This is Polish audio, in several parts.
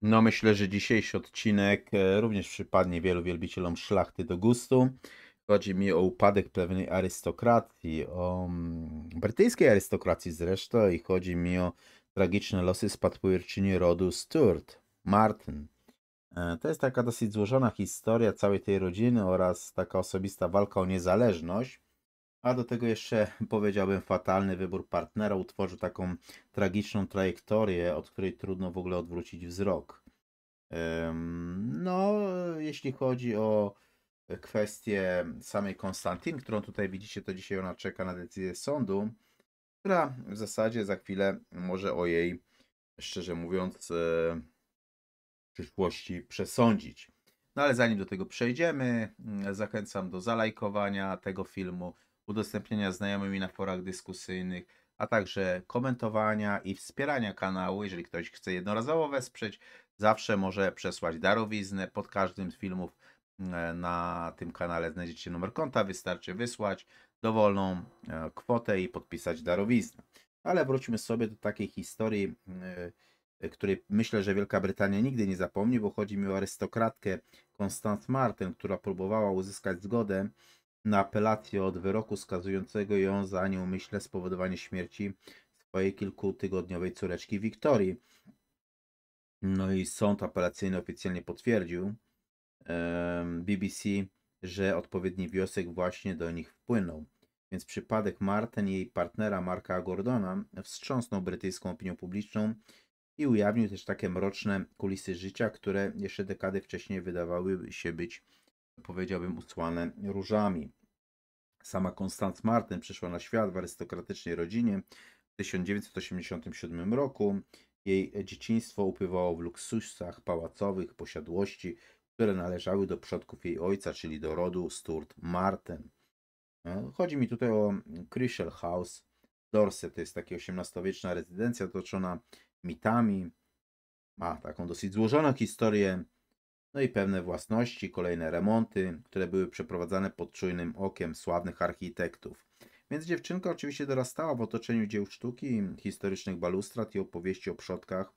No myślę, że dzisiejszy odcinek również przypadnie wielu wielbicielom szlachty do gustu. Chodzi mi o upadek pewnej arystokracji, o brytyjskiej arystokracji zresztą i chodzi mi o tragiczne losy spadkobierczyni rodu Stuart, Martin. To jest taka dosyć złożona historia całej tej rodziny oraz taka osobista walka o niezależność, a do tego jeszcze powiedziałbym fatalny wybór partnera utworzył taką tragiczną trajektorię, od której trudno w ogóle odwrócić wzrok. No, jeśli chodzi o kwestię samej Konstantin, którą tutaj widzicie, to dzisiaj ona czeka na decyzję sądu, która w zasadzie za chwilę może o jej, szczerze mówiąc, przyszłości przesądzić. No ale zanim do tego przejdziemy, zachęcam do zalajkowania tego filmu, udostępnienia znajomymi na forach dyskusyjnych, a także komentowania i wspierania kanału. Jeżeli ktoś chce jednorazowo wesprzeć, zawsze może przesłać darowiznę. Pod każdym z filmów na tym kanale znajdziecie numer konta, wystarczy wysłać dowolną kwotę i podpisać darowiznę. Ale wróćmy sobie do takiej historii, której myślę, że Wielka Brytania nigdy nie zapomni, bo chodzi mi o arystokratkę Constance Martin, która próbowała uzyskać zgodę na apelację od wyroku skazującego ją za nieumyślne spowodowanie śmierci swojej kilkutygodniowej córeczki Wiktorii. No i sąd apelacyjny oficjalnie potwierdził BBC, że odpowiedni wniosek właśnie do nich wpłynął. Więc przypadek Martin i jej partnera Marka Gordona wstrząsnął brytyjską opinią publiczną i ujawnił też takie mroczne kulisy życia, które jeszcze dekady wcześniej wydawały się być, powiedziałbym, usłane różami. Sama Constance Martin przyszła na świat w arystokratycznej rodzinie w 1987 roku. Jej dzieciństwo upływało w luksusach pałacowych, posiadłości, które należały do przodków jej ojca, czyli do rodu Stuart Martin. Chodzi mi tutaj o Crucial House Dorset. To jest taka XVIII-wieczna rezydencja otoczona mitami. Ma taką dosyć złożoną historię, no i pewne własności, kolejne remonty, które były przeprowadzane pod czujnym okiem sławnych architektów. Więc dziewczynka oczywiście dorastała w otoczeniu dzieł sztuki, historycznych balustrad i opowieści o przodkach,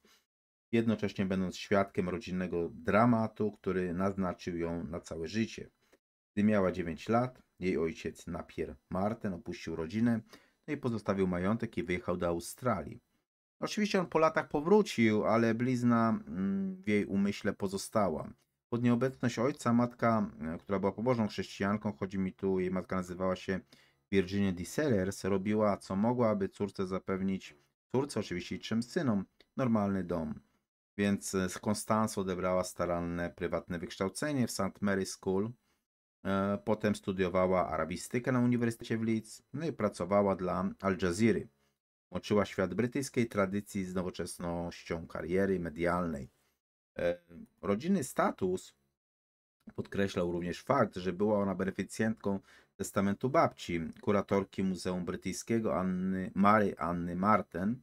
jednocześnie będąc świadkiem rodzinnego dramatu, który naznaczył ją na całe życie. Gdy miała 9 lat, jej ojciec Napier Martin opuścił rodzinę, no i pozostawił majątek i wyjechał do Australii. Oczywiście on po latach powrócił, ale blizna w jej umyśle pozostała. Pod nieobecność ojca matka, która była pobożną chrześcijanką, chodzi mi tu, jej matka nazywała się Virginia de Serres, robiła co mogła, aby córce zapewnić, córce oczywiście i trzem synom, normalny dom. Więc z Constance odebrała staranne prywatne wykształcenie w St. Mary's School. Potem studiowała arabistykę na Uniwersytecie w Leeds, no i pracowała dla Al Jazeera. Łączyła świat brytyjskiej tradycji z nowoczesnością kariery medialnej. Rodzinny status podkreślał również fakt, że była ona beneficjentką testamentu babci, kuratorki Muzeum Brytyjskiego Mary Anny Marten.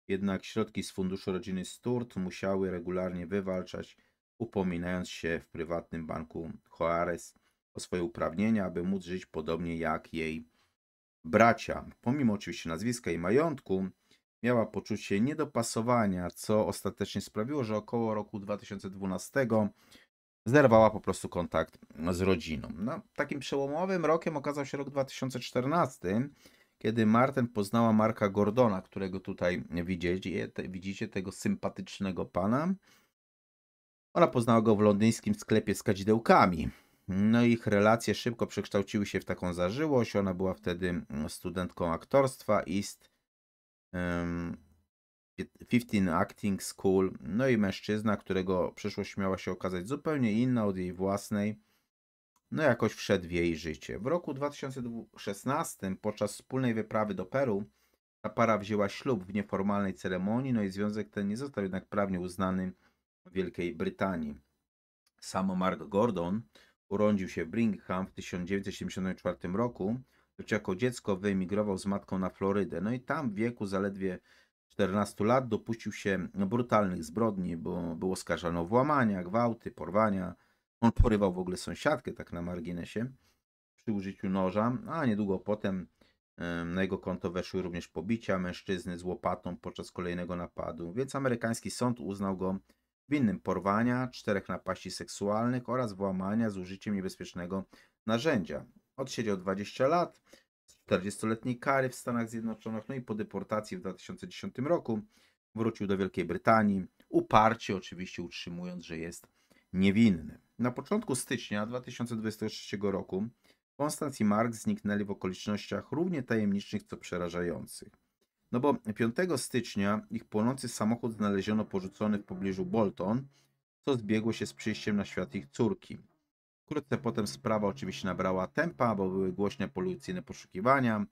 Jednak środki z funduszu rodziny Stuart musiały regularnie wywalczać, upominając się w prywatnym banku Hoares o swoje uprawnienia, aby móc żyć podobnie jak jej bracia. Pomimo oczywiście nazwiska i majątku, miała poczucie niedopasowania, co ostatecznie sprawiło, że około roku 2012 zerwała po prostu kontakt z rodziną. No, takim przełomowym rokiem okazał się rok 2014, kiedy Martin poznała Marka Gordona, którego tutaj widzicie tego sympatycznego pana. Ona poznała go w londyńskim sklepie z kadzidełkami. No ich relacje szybko przekształciły się w taką zażyłość. Ona była wtedy studentką aktorstwa East 15 Acting School. No i mężczyzna, którego przyszłość miała się okazać zupełnie inna od jej własnej, no jakoś wszedł w jej życie. W roku 2016 podczas wspólnej wyprawy do Peru ta para wzięła ślub w nieformalnej ceremonii, no i związek ten nie został jednak prawnie uznany w Wielkiej Brytanii. Sam Mark Gordon urodził się w Birmingham w 1974 roku, lecz jako dziecko wyemigrował z matką na Florydę. No i tam w wieku zaledwie 14 lat dopuścił się brutalnych zbrodni, bo był oskarżany o włamania, gwałty, porwania. On porywał w ogóle sąsiadkę, tak na marginesie, przy użyciu noża, a niedługo potem na jego konto weszły również pobicia mężczyzny z łopatą podczas kolejnego napadu, więc amerykański sąd uznał go winnym porwania, 4 napaści seksualnych oraz włamania z użyciem niebezpiecznego narzędzia. Odsiedział 20 lat, 40-letniej kary w Stanach Zjednoczonych, no i po deportacji w 2010 roku wrócił do Wielkiej Brytanii, uparcie oczywiście utrzymując, że jest niewinny. Na początku stycznia 2023 roku Constance i Mark zniknęli w okolicznościach równie tajemniczych, co przerażających. No bo 5 stycznia ich płonący samochód znaleziono porzucony w pobliżu Bolton, co zbiegło się z przyjściem na świat ich córki. Wkrótce potem sprawa oczywiście nabrała tempa, bo były głośne policyjne poszukiwania,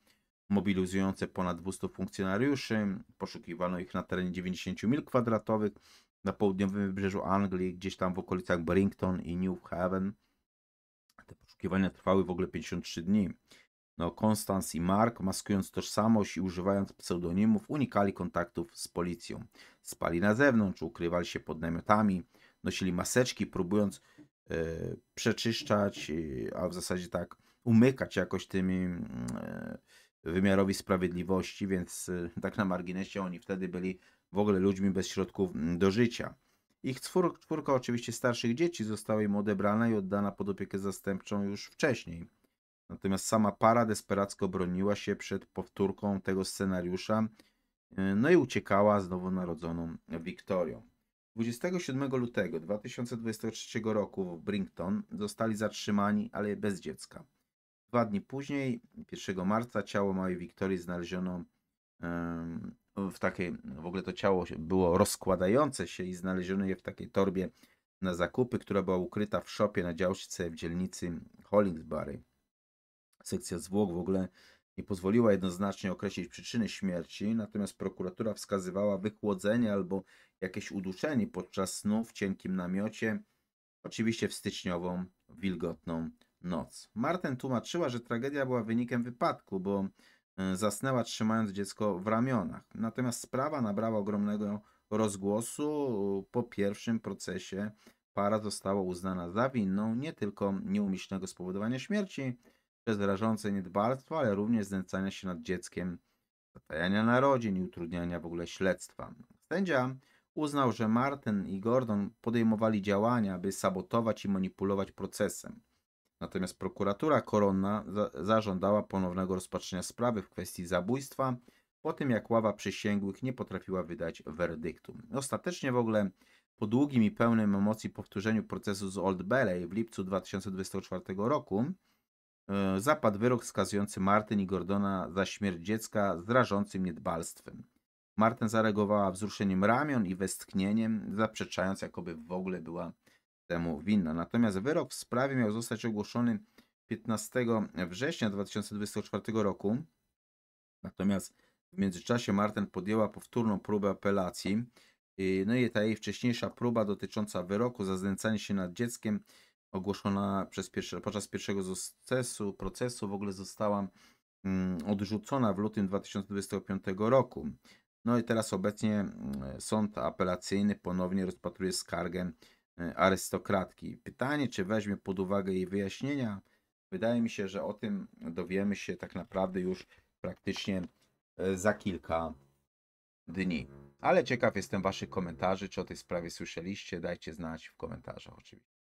mobilizujące ponad 200 funkcjonariuszy. Poszukiwano ich na terenie 90 mil kwadratowych na południowym wybrzeżu Anglii, gdzieś tam w okolicach Barrington i New Haven. Te poszukiwania trwały w ogóle 53 dni. No, Constance i Mark, maskując tożsamość i używając pseudonimów, unikali kontaktów z policją. Spali na zewnątrz, ukrywali się pod namiotami, nosili maseczki, próbując przeczyszczać, a w zasadzie tak umykać jakoś tym wymiarowi sprawiedliwości, więc tak na marginesie oni wtedy byli w ogóle ludźmi bez środków do życia. Ich czwórka oczywiście starszych dzieci została im odebrana i oddana pod opiekę zastępczą już wcześniej. Natomiast sama para desperacko broniła się przed powtórką tego scenariusza, no i uciekała z nowonarodzoną Wiktorią. 27 lutego 2023 roku w Brighton zostali zatrzymani, ale bez dziecka. 2 dni później, 1 marca, ciało małej Wiktorii znaleziono w takiej, w ogóle to ciało było rozkładające się i znaleziono je w takiej torbie na zakupy, która była ukryta w szopie na działce w dzielnicy Hollingsbury. Sekcja zwłok w ogóle nie pozwoliła jednoznacznie określić przyczyny śmierci, natomiast prokuratura wskazywała wychłodzenie albo jakieś uduszenie podczas snu w cienkim namiocie, oczywiście w styczniową, wilgotną noc. Marten tłumaczyła, że tragedia była wynikiem wypadku, bo zasnęła trzymając dziecko w ramionach. Natomiast sprawa nabrała ogromnego rozgłosu. Po pierwszym procesie para została uznana za winną nie tylko nieumyślnego spowodowania śmierci przez rażące niedbalstwo, ale również znęcania się nad dzieckiem, zatajania narodzin i utrudniania w ogóle śledztwa. Sędzia uznał, że Martin i Gordon podejmowali działania, aby sabotować i manipulować procesem. Natomiast prokuratura koronna zażądała ponownego rozpatrzenia sprawy w kwestii zabójstwa, po tym jak ława przysięgłych nie potrafiła wydać werdyktu. Ostatecznie w ogóle po długim i pełnym emocji powtórzeniu procesu z Old Bailey w lipcu 2024 roku zapadł wyrok skazujący Martin i Gordona za śmierć dziecka z rażącym niedbalstwem. Martin zareagowała wzruszeniem ramion i westchnieniem, zaprzeczając, jakoby w ogóle była temu winna. Natomiast wyrok w sprawie miał zostać ogłoszony 15 września 2024 roku. Natomiast w międzyczasie Martin podjęła powtórną próbę apelacji. No i ta jej wcześniejsza próba dotycząca wyroku za znęcanie się nad dzieckiem ogłoszona podczas pierwszego procesu w ogóle została odrzucona w lutym 2025 roku. No i teraz obecnie sąd apelacyjny ponownie rozpatruje skargę arystokratki. Pytanie, czy weźmie pod uwagę jej wyjaśnienia? Wydaje mi się, że o tym dowiemy się tak naprawdę już praktycznie za kilka dni. Ale ciekaw jestem Waszych komentarzy, czy o tej sprawie słyszeliście. Dajcie znać w komentarzach oczywiście.